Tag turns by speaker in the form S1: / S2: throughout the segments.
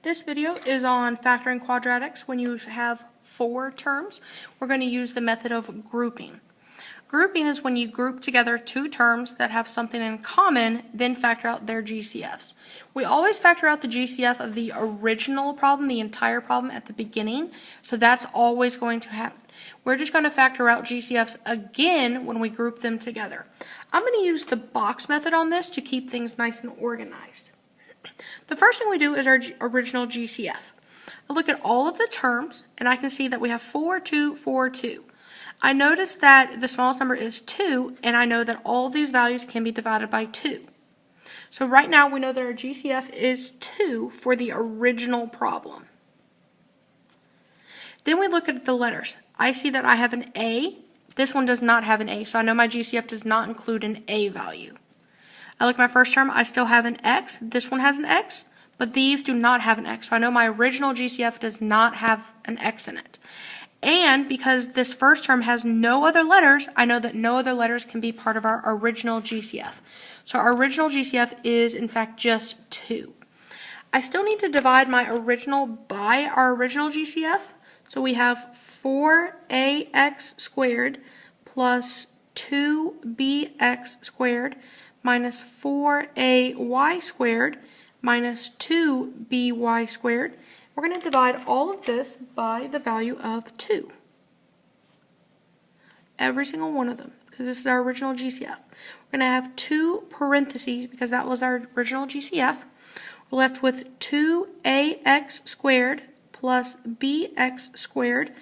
S1: This video is on factoring quadratics. When you have four terms, we're going to use the method of grouping. Grouping is when you group together two terms that have something in common, then factor out their GCFs. We always factor out the GCF of the original problem, the entire problem at the beginning, so that's always going to happen. We're just going to factor out GCFs again when we group them together. I'm going to use the box method on this to keep things nice and organized. The first thing we do is our original GCF. I look at all of the terms, and I can see that we have 4, 2, 4, 2. I notice that the smallest number is 2, and I know that all of these values can be divided by 2. So right now we know that our GCF is 2 for the original problem. Then we look at the letters. I see that I have an A. This one does not have an A, so I know my GCF does not include an A value. I look at my first term, I still have an X. This one has an X, but these do not have an X. So I know my original GCF does not have an X in it. And because this first term has no other letters, I know that no other letters can be part of our original GCF. So our original GCF is, in fact, just 2. I still need to divide my original by our original GCF. So we have 4ax squared plus 2bx squared minus 4ay squared minus 2by squared. We're going to divide all of this by the value of 2. Every single one of them, because this is our original GCF. We're going to have 2 parentheses because that was our original GCF. We're left with 2ax squared plus bx squared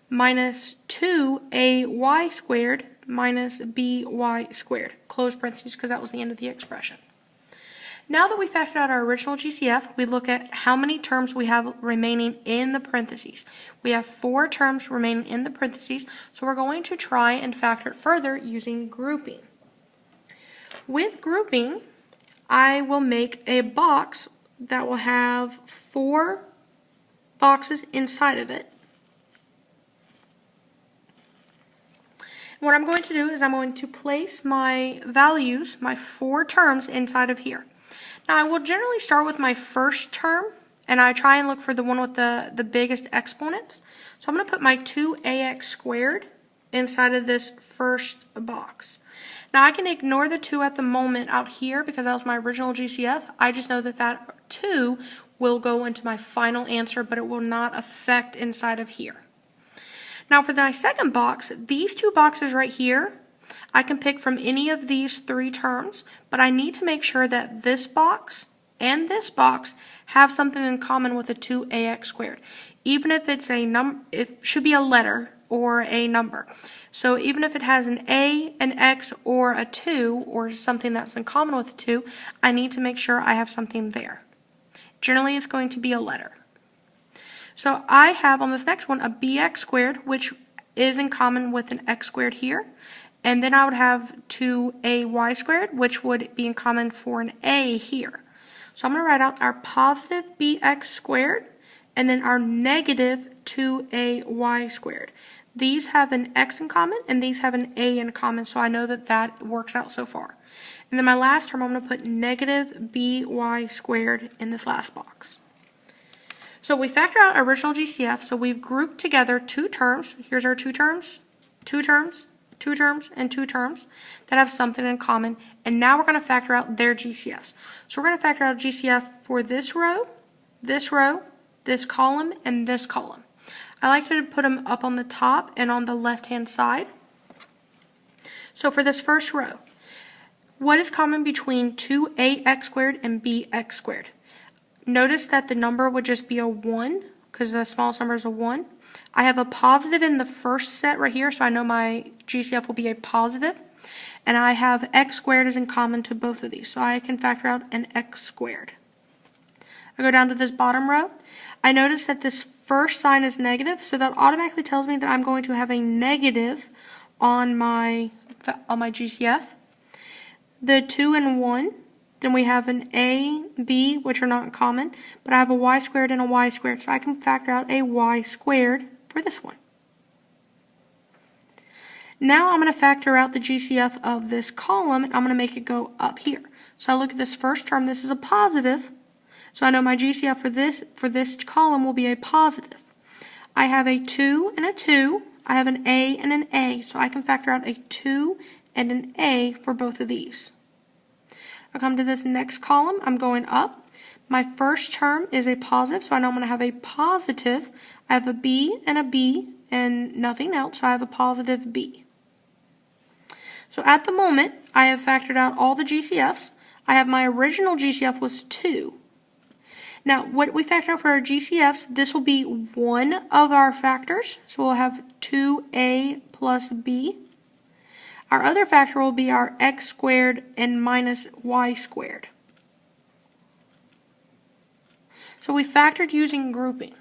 S1: minus 2ay squared minus by squared. Close parentheses because that was the end of the expression. Now that we factored out our original GCF, we look at how many terms we have remaining in the parentheses. We have 4 terms remaining in the parentheses, so we're going to try and factor it further using grouping. With grouping, I will make a box that will have 4 boxes inside of it. What I'm going to do is I'm going to place my values, my 4 terms, inside of here. Now I will generally start with my first term, and I try and look for the one with the biggest exponents. So I'm going to put my 2ax squared inside of this first box. Now I can ignore the 2 at the moment out here because that was my original GCF. I just know that that 2 will go into my final answer, but it will not affect inside of here. Now for my second box, these 2 boxes right here, I can pick from any of these 3 terms, but I need to make sure that this box and this box have something in common with a 2ax squared. Even if it's a number, it should be a letter or a number. So even if it has an A, an X, or a 2, or something that's in common with a 2, I need to make sure I have something there. Generally, it's going to be a letter. So I have on this next one a bx squared, which is in common with an x squared here. And then I would have 2ay squared, which would be in common for an a here. So I'm going to write out our positive bx squared and then our negative 2ay squared. These have an x in common and these have an a in common, so I know that that works out so far. And then my last term, I'm going to put negative by squared in this last box. So we factor out our original GCF, so we've grouped together 2 terms. Here's our 2 terms, 2 terms, 2 terms, and 2 terms that have something in common. And now we're going to factor out their GCFs. So we're going to factor out GCF for this row, this column, and this column. I like to put them up on the top and on the left-hand side. So for this first row, what is common between 2ax squared and bx squared? Notice that the number would just be a 1 because the smallest number is a 1. I have a positive in the first set right here, so I know my GCF will be a positive. And I have x squared is in common to both of these, so I can factor out an x squared. I go down to this bottom row. I notice that this first sign is negative, so that automatically tells me that I'm going to have a negative on my GCF. The 2 and 1. Then we have an a, b, which are not in common, but I have a y squared and a y squared, so I can factor out a y squared for this one. Now I'm going to factor out the GCF of this column, and I'm going to make it go up here. So I look at this first term, this is a positive, So I know my GCF for this column will be a positive. I have a 2 and a 2. I have an A and an A, so I can factor out a 2 and an A for both of these. I come to this next column, I'm going up. My first term is a positive, so I know I'm going to have a positive. I have a B and nothing else, so I have a positive B. So at the moment, I have factored out all the GCFs. I have my original GCF was 2. Now, what we factor out for our GCFs, this will be one of our factors. So we'll have 2a plus b. Our other factor will be our x squared and minus y squared. So we factored using grouping.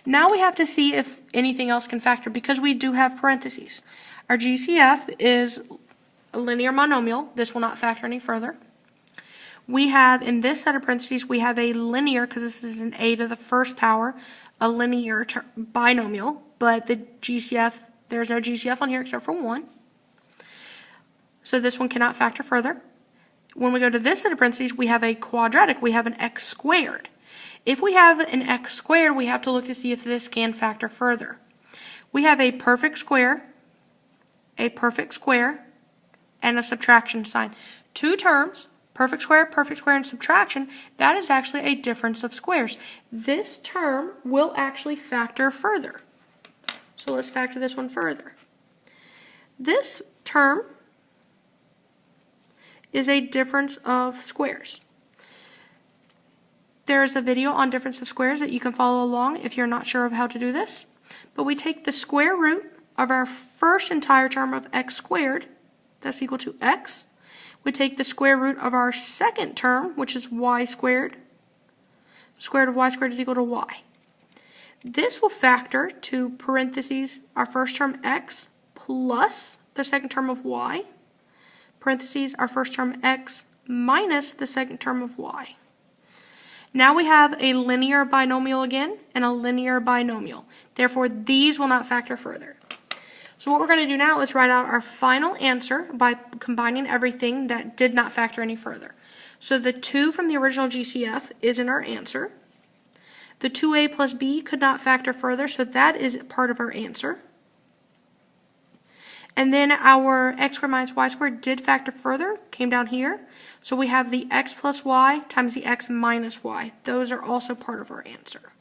S1: Now we have to see if anything else can factor because we do have parentheses. Our GCF is a linear monomial. This will not factor any further. We have, in this set of parentheses, we have a linear, because this is an a to the first power, a linear binomial, but the GCF, there's no GCF on here except for 1. So this one cannot factor further. When we go to this set of parentheses, we have a quadratic, we have an x squared. If we have an x squared, we have to look to see if this can factor further. We have a perfect square, and a subtraction sign. Two terms. Perfect square, and subtraction, that is actually a difference of squares. This term will actually factor further. So let's factor this one further. This term is a difference of squares. There's a video on difference of squares that you can follow along if you're not sure of how to do this. But we take the square root of our first entire term of x squared, that's equal to x. We take the square root of our second term, which is y squared. The square root of y squared is equal to y. This will factor to parentheses our first term x plus the second term of y, parentheses our first term x minus the second term of y. Now we have a linear binomial again and a linear binomial. Therefore, these will not factor further. So what we're going to do now is write out our final answer by combining everything that did not factor any further. So the 2 from the original GCF is in our answer. The 2a plus b could not factor further, so that is part of our answer. And then our x squared minus y squared did factor further, came down here. So we have the x plus y times the x minus y. Those are also part of our answer.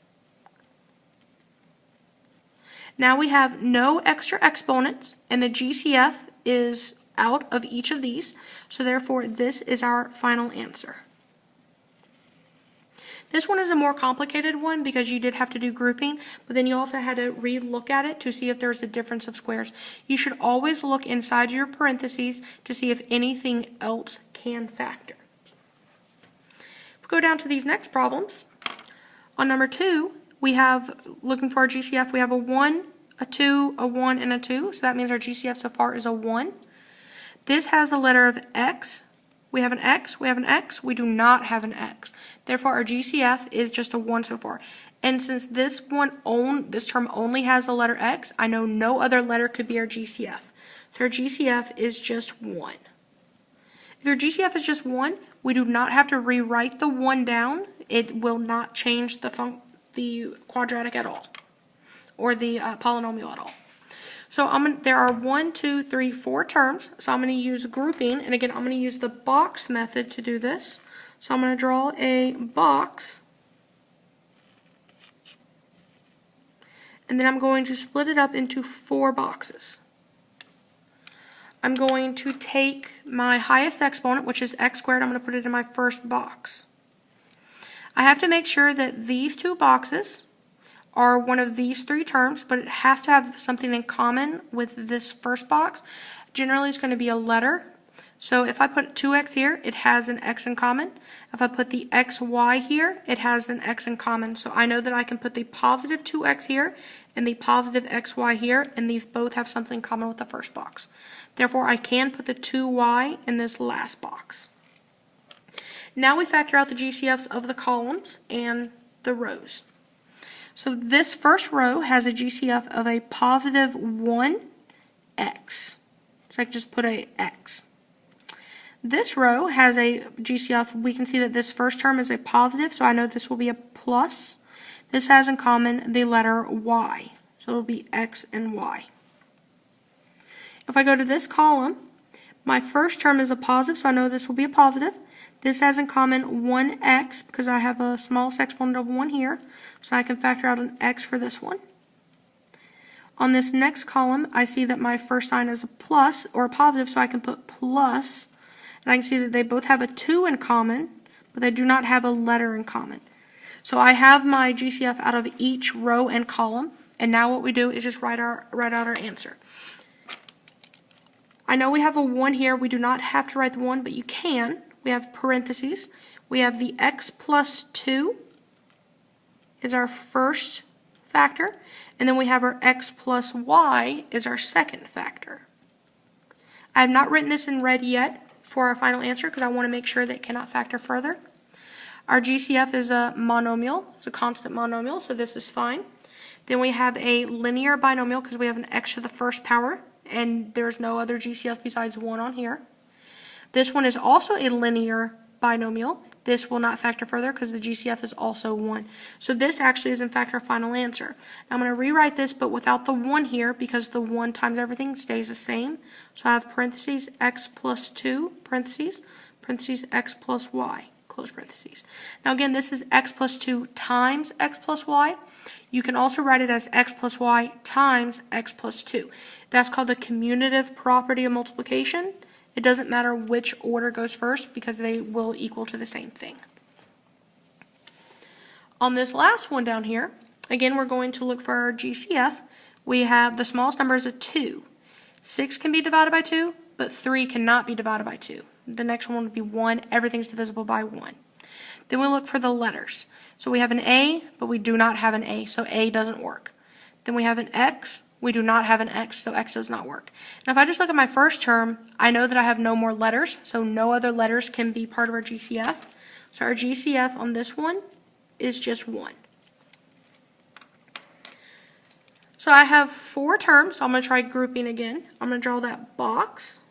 S1: Now we have no extra exponents, and the GCF is out of each of these, so therefore this is our final answer. This one is a more complicated one because you did have to do grouping, but then you also had to re-look at it to see if there's a difference of squares. You should always look inside your parentheses to see if anything else can factor. If we go down to these next problems, on number 2, we have, looking for our GCF, we have a 1, a 2, a 1, and a 2. So that means our GCF so far is a 1. This has a letter of x. We have an x, we have an x, we do not have an x. Therefore, our GCF is just a 1 so far. And since this term only has a letter x, I know no other letter could be our GCF. So our GCF is just 1. If your GCF is just 1, we do not have to rewrite the 1 down. It will not change the quadratic at all, or the polynomial at all. So there are 1, 2, 3, 4 terms, so I'm going to use grouping, and again I'm going to use the box method to do this. So I'm going to draw a box, and then I'm going to split it up into 4 boxes. I'm going to take my highest exponent, which is x squared, I'm going to put it in my first box. I have to make sure that these 2 boxes are one of these 3 terms, but it has to have something in common with this first box. Generally, it's going to be a letter. So if I put 2x here, it has an x in common. If I put the xy here, it has an x in common. So I know that I can put the positive 2x here and the positive xy here, and these both have something in common with the first box. Therefore, I can put the 2y in this last box. Now we factor out the GCFs of the columns and the rows. So this first row has a GCF of a positive 1x. So I can just put a x. This row has a GCF. We can see that this first term is a positive, so I know this will be a plus. This has in common the letter Y, so it'll be X and Y. If I go to this column, my first term is a positive, so I know this will be a positive. This has in common 1x because I have a smallest exponent of 1 here, so I can factor out an x for this one. On this next column, I see that my first sign is a plus or a positive, so I can put plus, and I can see that they both have a 2 in common, but they do not have a letter in common. So I have my GCF out of each row and column, and now what we do is just write out our answer. I know we have a 1 here. We do not have to write the 1, but you can. We have parentheses. We have the x plus 2 is our first factor, and then we have our x plus y is our second factor. I have not written this in red yet for our final answer because I want to make sure that it cannot factor further. Our GCF is a monomial. It's a constant monomial, so this is fine. Then we have a linear binomial because we have an x to the first power, and there's no other GCF besides 1 on here. This one is also a linear binomial. This will not factor further because the GCF is also 1. So this actually is in fact our final answer. Now I'm going to rewrite this but without the 1 here because the 1 times everything stays the same. So I have parentheses x plus 2, parentheses x plus y, close parentheses. Now again, this is x plus 2 times x plus y. You can also write it as x plus y times x plus 2. That's called the commutative property of multiplication. It doesn't matter which order goes first because they will equal to the same thing. On this last one down here, again we're going to look for our GCF. We have the smallest number is a 2. 6 can be divided by 2, but 3 cannot be divided by 2. The next one would be 1. Everything's divisible by 1. Then we look for the letters. So we have an A, but we do not have an A, so A doesn't work. Then we have an X. We do not have an X, so X does not work. Now if I just look at my first term, I know that I have no more letters, so no other letters can be part of our GCF. So our GCF on this one is just 1. So I have 4 terms, so I'm going to try grouping again. I'm going to draw that box,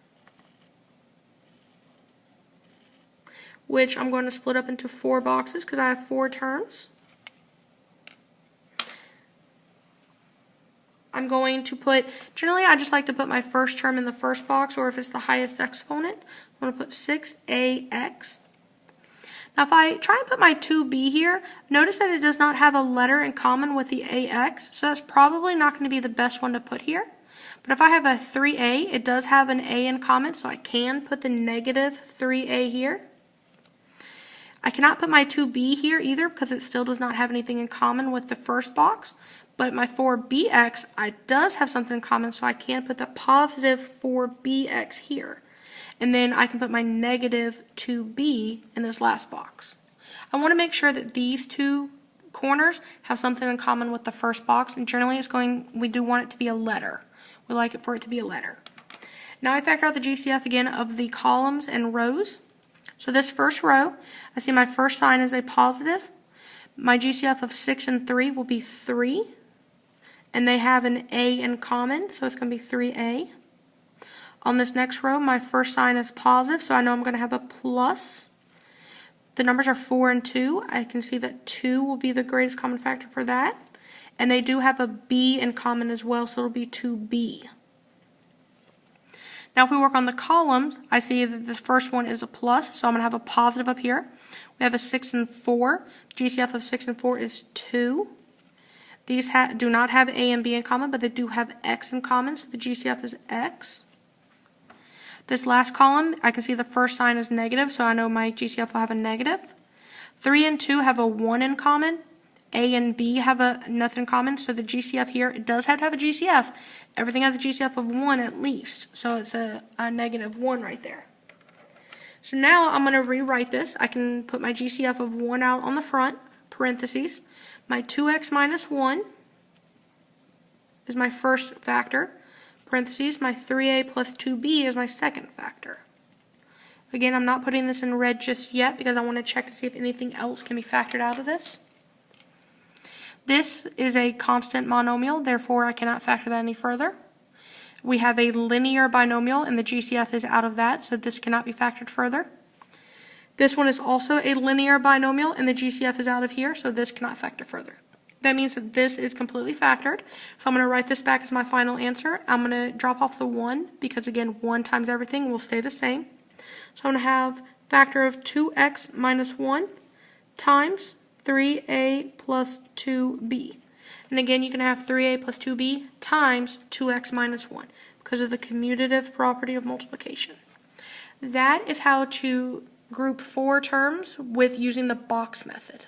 S1: which I'm going to split up into 4 boxes because I have 4 terms. I'm going to put, generally I just like to put my first term in the first box, or if it's the highest exponent, I'm going to put 6ax. Now if I try and put my 2b here, notice that it does not have a letter in common with the ax, so that's probably not going to be the best one to put here. But if I have a 3a, it does have an a in common, so I can put the negative 3a here. I cannot put my 2b here either because it still does not have anything in common with the first box. But my 4bx, it does have something in common, so I can put the positive 4bx here. And then I can put my negative 2b in this last box. I want to make sure that these 2 corners have something in common with the first box, and generally we do want it to be a letter. We like it for it to be a letter. Now I factor out the GCF again of the columns and rows. So this first row, I see my first sign is a positive. My GCF of 6 and 3 will be 3. And they have an A in common, so it's going to be 3A. On this next row, my first sign is positive, so I know I'm going to have a plus. The numbers are 4 and 2. I can see that 2 will be the greatest common factor for that. And they do have a B in common as well, so it'll be 2B. Now if we work on the columns, I see that the first one is a plus, so I'm going to have a positive up here. We have a 6 and 4. GCF of 6 and 4 is 2. These do not have A and B in common, but they do have X in common, so the GCF is X. This last column, I can see the first sign is negative, so I know my GCF will have a negative. 3 and 2 have a 1 in common. A and B have nothing in common, so the GCF here, it does have to have a GCF. Everything has a GCF of 1 at least, so it's a negative 1 right there. So now I'm going to rewrite this. I can put my GCF of 1 out on the front, parentheses. My 2x minus 1 is my first factor, parentheses. My 3a plus 2b is my second factor. Again, I'm not putting this in red just yet because I want to check to see if anything else can be factored out of this. This is a constant monomial, therefore I cannot factor that any further. We have a linear binomial, and the GCF is out of that, so this cannot be factored further. This one is also a linear binomial, and the GCF is out of here, so this cannot factor further. That means that this is completely factored. So I'm going to write this back as my final answer. I'm going to drop off the 1 because, again, 1 times everything will stay the same. So I'm going to have factor of 2x minus 1 times 3a plus 2b. And again, you can have 3a plus 2b times 2x minus 1 because of the commutative property of multiplication. That is how to group 4 terms with using the box method.